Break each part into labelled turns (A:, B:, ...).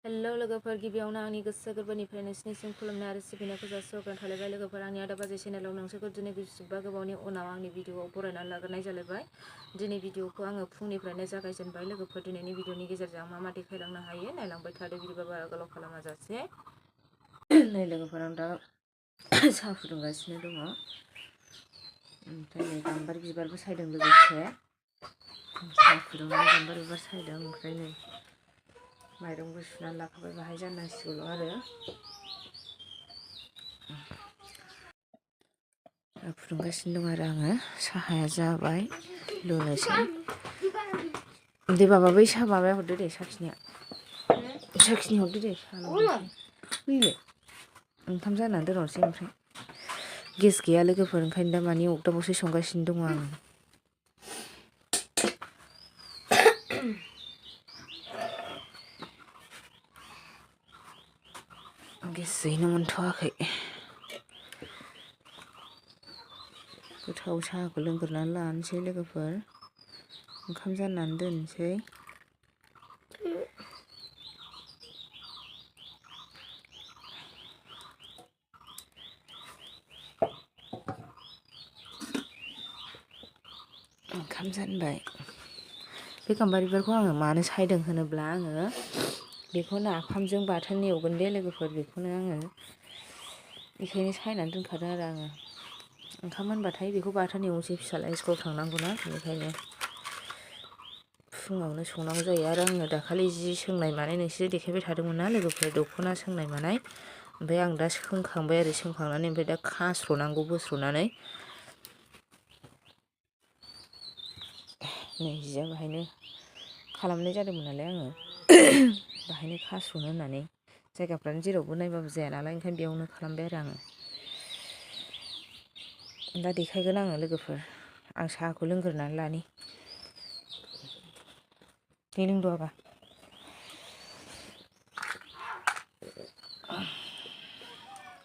A: Hello लोगोफोर गिबियावनो आंनि गोसो गोरबोनिफ्राय नोंसिनिसिम खुलुमनाय आरो सिबिनायखौ जासिहरग्रोनाय थालायबाय लोगोफोर आंनि आदा बाजै चेनेलाव नोंसोरखौ दिनै गुसुबा गोबावनि उनाव आंनि भिडिअआव बरायनानै लाग्रोनाय जालायबाय। दिनै भिडिअखौ आङो फुंनिफ्रायनो जागायजेनबाय लोगोफोर दिनैनि भिडिअनि गेजेरजों आं मा देखायलांनो हायो नायलांबाय थादो बिदिबा बारा गोलाव खालामा जासे। नै लोगोफोर आं दा साहा फुदुंगासिनो दङ। ओमफ्राय नै गाम्बारि बिबारबो सायदों लोगोसे साहा फुदुंनानै गाम्बारि बिबार सायदों। ओमफ्राय नै माइरंबो सुनानै लाखाबाय बाहाय जाननांसिगौल' आरो फुदुंगासिनो दं आरो आङो साहाया जाबाय लोंनोसै। दे बाबा बै साहा माबाया हरदो दे साखिनिया हरदो दे फैले ओंखाम जानानै दोनहरसै। ओमफ्राय गेस गैया लोगोफोर ओंखायनो दा मानि अगदाबावसो संगासिनो दङ आङो। गेस जैनो मोनथ'वाखै। गोथाव साहाखौ लोंग्रोनानै लानोसै लोगोफोर ओंखाम जाननानै दोननोसै। ओंखाम जानबाय। बे गाम्बारि बिबारखौ आङो मानो सायदों होनोब्ला आङो बेखौ नाफामजों बाथोन एवगोन दे लोगोफोर बेखौनो आङो बेखायनो सायनानै दोनखादों आरो आङो ओंखाम मोनबाथाय बेखौ बाथोन एवनोसै। फिसाज्लाया स्कुलाव थांनांगौना बेनिखायनो फुङावनो संनांगौ जायो। आरो आङो दाखालि जि सोंनाय मानाय नोंसोर देखायबाय थादोंमोन ना लोगोफोर दख'ना सोंनाय मानाय ओमफ्राय आं दा सोंखांबाय आरो सोंखांनानै ओमफ्राय दा खास्र'नांगौ बोस्र'नानै नै जिया बाहायनो खालामनाय जादोंमोन नालाय आङो बाहायनो खास्र'नो होननानै जायगाफ्रानो जेरावबो नायबाबो जाया नालाय ओंखायनो बेयावनो खालामबाय आरो आङो। दा देखायगोन आङो लोगोफोर आं साहाखौ लोंग्रोनानै लानि दै लोंद'आबा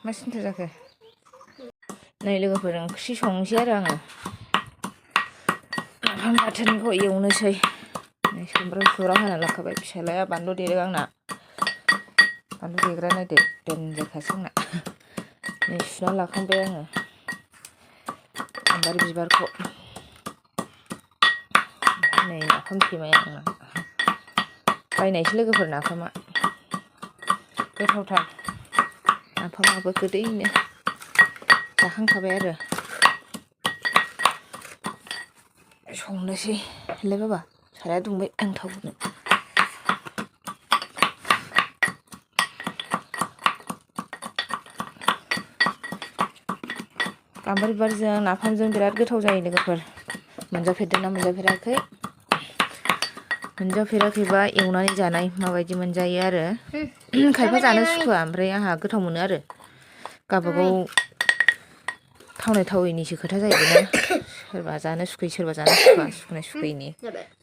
A: मा सिन्था जाखो। नै लोगोफोर ओंख्रि संनोसै आरो आङो नाफाम बाथोनखौ एवनोसै। नै सामब्राम सुमब्राम हाना लाखाबाय फिसाज्लाया बानलु देदों आंना बानलु देग्रा नायदो देनजारखासो आंना। नै सुना लाखांबाय आङो गाम्बारि बिबारखौ। नै नाफाम थेमाया आंना बायनायसो लोगोफोर नाफामा गोथावथार नाफामाबो गोदैनो जाखांखाबाय आरो संनोसै। ले बाबा साराया दुंबाय आं थाव गुदुं गाम्बारि बिबारजों नाफामजों बिराद गोथाव जायो लोगोफोर मोनजाफेरदोंना मोनजाफेराखै? मोनजाफेराखैबा एवनानै जानाय माबायदि मोनजायो आरो खायफा जानो सुखुवा ओमफ्राय आंहा गोथाव मोनो आरो गावबागाव थावनाय थावैनिसो खोथा जाहैबाय ना सोरबा जानो सुखुयो सोरबा जानो सुखुवा सुखुनाय सुखुयैनि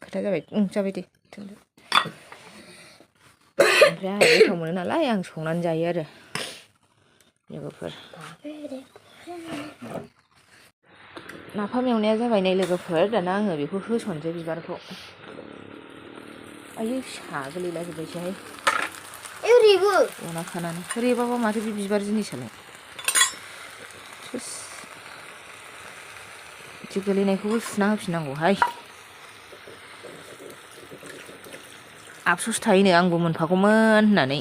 A: खोथा जाबाय। जाबाय दे ओमफ्राय आंहा गोथाव मोनो नालाय आं संनानै जायो आरो लोगोफोर। नाफाम एवनाया जाबाय नै लोगोफोर दाना आङो बेखौ होसनसै बिबारखौ। आयै फिसा गोलैलाजोब्बायसोहाय एवना खानानै रेबाबा माथो बे बिबार जिनिसालाय बिदि गोलैनायखौबो सुना होफिननांगौहाय आफसुस थायोनो आंबो मोनफागौमोन होननानै।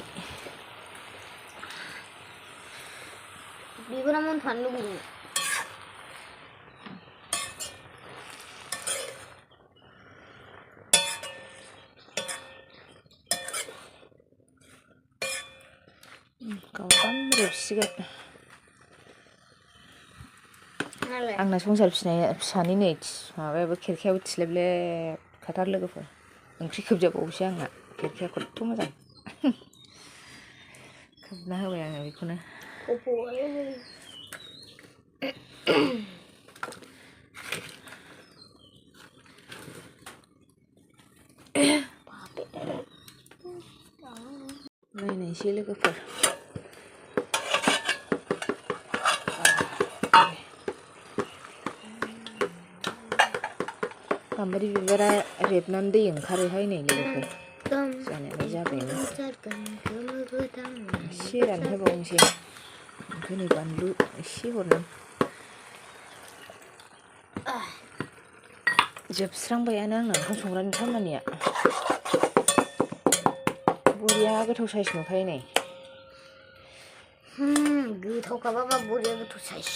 A: बिबारा मोनफानो लुबैदों। गावदाम रेबसिगोन आंना संसार फिसानि नै माबायाबो खेरखायाबो थिलेबलेब खाथार लोगोफोर ओंख्रि खोबजाबावोसो आंना खेरखाया खथ्थ' मोजां खोबना होबाय आङो बेखौनो। नायनायसै लोगोफोर गाम्बारि बिबारा रेबनानै दै ओंखारोहाय नै लोगोफोर जानायालाय जाबायानो एसे रानहोबावनोसै ओमफ्राय नै बानलु एसे हरनां जोबस्रांबायानो आंना ओंखाम संग्रानि खामानिया बरिया गोथाव साइस नुखायो नै
B: गोथावखाबाबा बरिया गोथाव साइस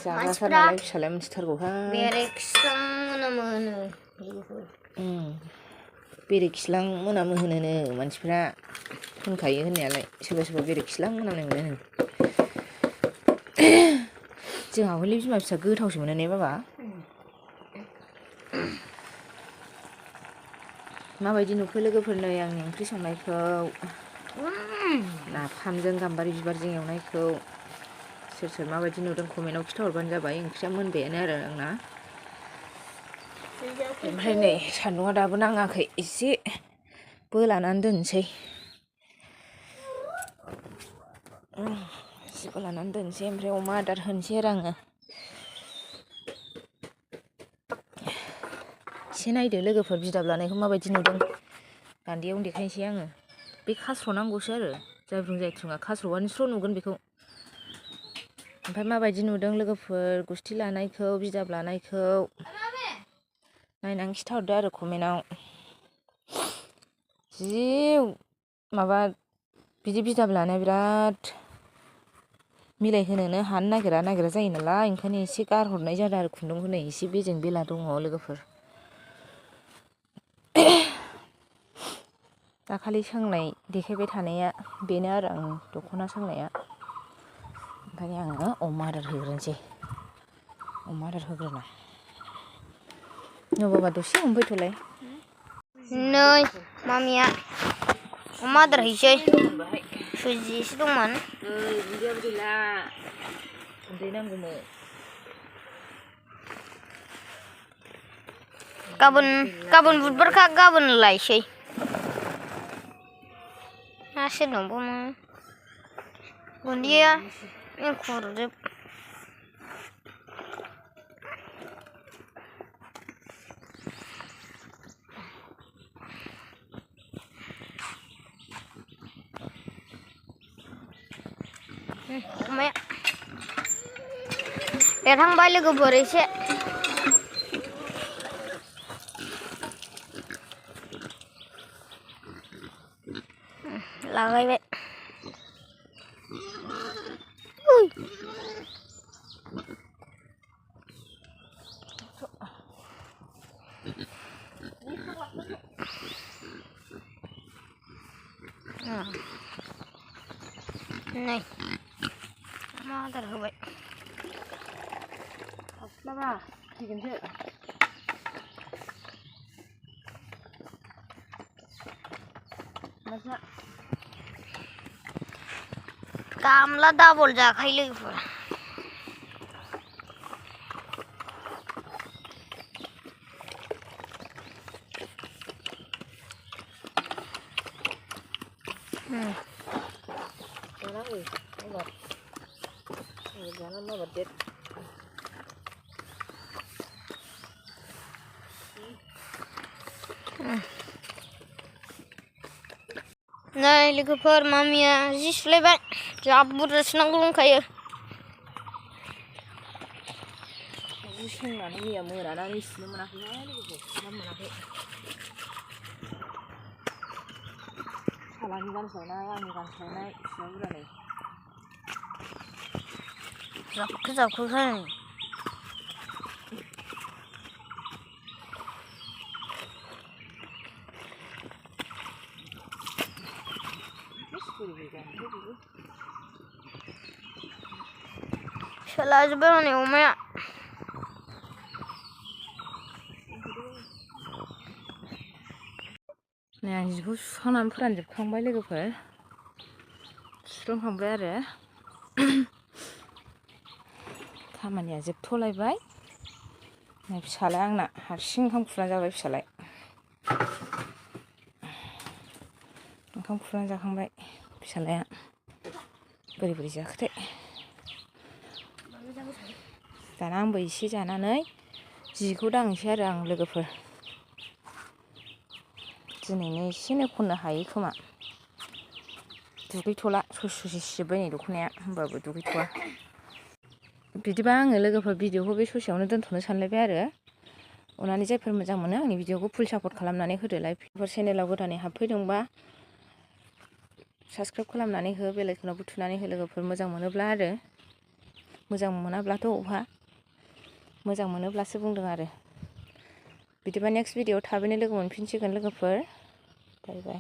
A: जाग्राखा नालाय फिसालाया मिथिथारगौहाय
B: बेरेखिस्रां मोनामो
A: बेरेखिस्लां मोनामो होनोनो मानसिफ्रा होनखायो होननायालाय सोरबा सोरबा बेरेखिस्लां मोनामनाय मोनो जोंहा हले बिमा फिसा गोथावसो मोनो ने बाबा माबायदि नुखो लोगोफोर नै आंनि ओंख्रि संनायखौ नाफामजों गाम्बारि बिबारजों एवनायखौ सोर सोर माबायदि नुदों कमेन्टआव खिथाहरबानो जाबाय ओंख्रिया मोनबायानो आरो आंना ओमफ्राय नै सान्दुंआ दाबो नाङाखै एसे बोलानानै दोनसै एसे बोलानानै दोनसै ओमफ्राय अमा आदार होनोसै आरो आङो एसे नायदो लोगोफोर बिदाब लानायखौ माबायदि नुदों गान्दैयावनो देखायनोसै आङो बे खास्र'नांगौसो आरो जायब्रुं जायथ्रुङा खास्र'बानो स्र' नुगोन बेखौ ओमफ्राय माबायदि नुदों लोगोफोर गुस्थि लानायखौ बिदाब लानायखौ नायनानै खिथाहरदो आरो कमेन्टआव जि माबा बिदि बिदाब लानाया बिराद मिलायहोनोनो हानो नागिरा जायो नालाय ओंखायनो एसे गारहरनाय जादों आरो खुन्दुंखौ नै एसे बेजें बेला दङ लोगोफोर दाखालि सोंनाय देखायबाय थानाया बेनो आरो आं दख'ना सोंनाया ओमफ्राय आङो अमा आदार होग्रोनोसै अमा आदार होग्रोना बाबा दसे हमफैथ'लाय
B: नै मामिया अमा आदार हैसै सुजि एसे दंमोन
A: गुन्दैयाबो गैला गुन्दै नांगौमोन
B: गाबोन बुधबारखा गाबोन लायसै सोरनावबा गुन्दैया एंखुरजोब अमाया देरहांबाय लोगोफोर एसे लागायबाय नै अमा आदार होबाय
A: बाबा फैगोनसो
B: गामला डाबल जाखायो लोगोफोर नै लोगोफोर मामिया जि सुलायबाय जा बुरजा सुनांगौ दंखायो
A: सोंनानै मैया मोनानानै सुनो मोनाखैहाय लोगोफोर सुनो मोनाखै सालानि गानस्लायनाय आंनि गानस्लायनाय सुनो बुरजा नै
B: जाबखोहाय सोलाजोब्बाय हनै अमाया
A: नै आं जिखौ सुखांनानै फोरानजोबखांबाय लोगोफोर सुस्रंखांबाय आरो खामानिया जोबथ'लायबाय नै फिसालाया आंना हारसिं ओंखाम खुरना जाबाय फिसालाय ओंखाम खुरना जाखांबाय फिसालाया बोरै बोरै जाखोथाय दाना आंबो एसे जानानै जिखौ दांनोसै आरो आं लोगोफोर दिनैनो एसेनो खननो हायो खोमा दुगैथ'ला ससे सिजोब्बाय नै दख'नाया होमबाबो दुगैथ'वा बिदिबा आङो लोगोफोर भिडिअखौ बे ससेयावनो दोनथ'नो सानलायबाय आरो अननानै जायफोर मोजां मोनो आंनि भिडिअखौ फुल सापर्ट खालामनानै होदोलाय बेफोर चेनेलाव गोदानै हाबफैदोंबा साबसक्राइब खालामनानै हो बेल आइकनावबो थुनानै हो लोगोफोर मोजां मोनोब्ला आरो मोजां मोनाब्लाथ' अहा मोजां मोनोब्लासो बुंदों आरो बिदिबा नेक्स्ट भिडिअआव थाबैनो लोगो मोनफिनसिगोन लोगोफोर बाय बाय